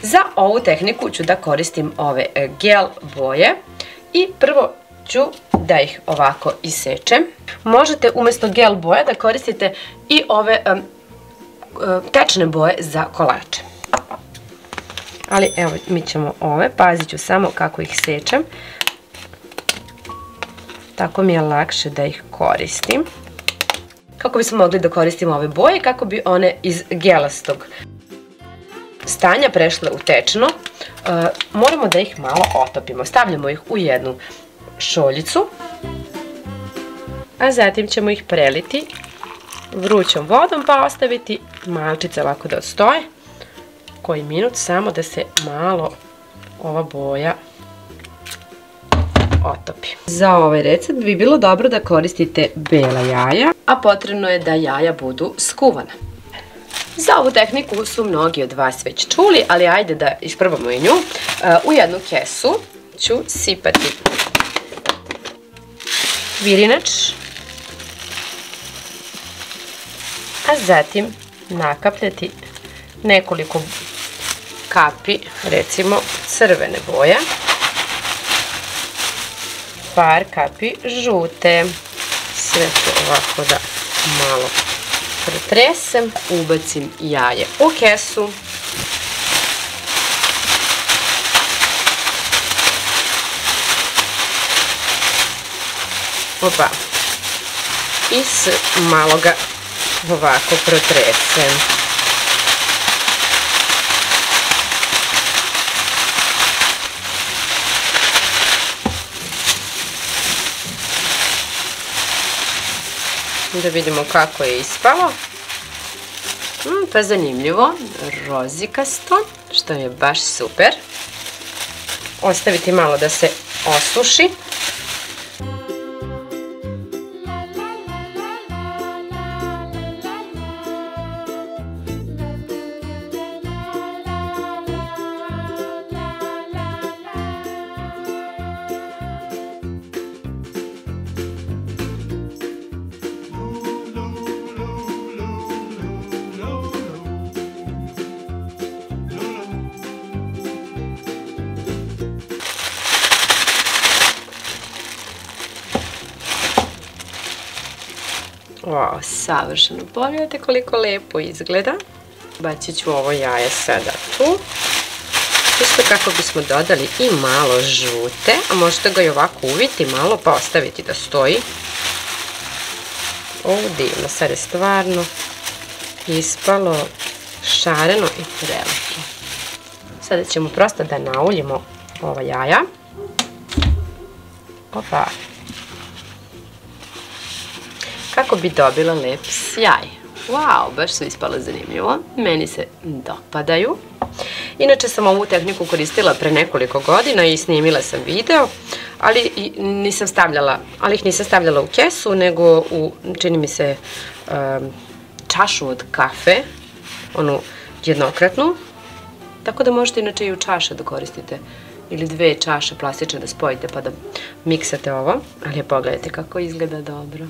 Za ovu tehniku ću da koristim ove gel boje i prvo ću da ih ovako isečem. Možete umjesto gel boje da koristite i ove tečne boje za kolače. Ali evo, mi ćemo ove, pazit ću samo kako ih sečem. Tako mi je lakše da ih koristim. Kako bismo mogli da koristimo ove boje, kako bi one iz gelastog stanja prešle u tečno, moramo da ih malo otopimo. Stavljamo ih u jednu šoljicu, a zatim ćemo ih preliti vrućom vodom pa ostaviti malčice ovako da odstoje. Koji minut samo da se malo ova boja otopi. Za ovaj recept bi bilo dobro da koristite bela jaja, a potrebno je da jaja budu skuvana. Za ovu tehniku su mnogi od vas već čuli, ali ajde da isprobamo i nju. U jednu kesu ću sipati virinač, a zatim nakapljati nekoliko kapi, recimo crvene boje, par kapi žute. Sve ću ovako da malo pretresem, ubacim jaje u kesu. Opa. I malo ga ovako protresem. Da vidimo kako je ispalo. Pa zanimljivo, rozikasto, što je baš super. Ostaviti malo da se osuši. Wow, savršeno. Pogledajte koliko lepo izgleda. Bacit ću ovo jaje sada tu. Isto kako bismo dodali i malo žute, a možete ga i ovako uviti malo pa ostaviti da stoji. Divno, sad je stvarno ispalo šareno i prelepo. Sada ćemo prosto da nauljimo ova jaja. Opa. Kako bi dobila lep sjaj. Wow, baš su ispalo zanimljivo. Meni se dopadaju. Inače sam ovu tehniku koristila pre nekoliko godina i snimila sam video, ali ih nisam stavljala u kesu, nego u, čini mi se, čašu od kafe, onu jednokratnu. Tako da možete inače i u čaše da koristite, ili 2 čaše plastične da spojite pa da miksate ovo. Ali pogledajte kako izgleda dobro.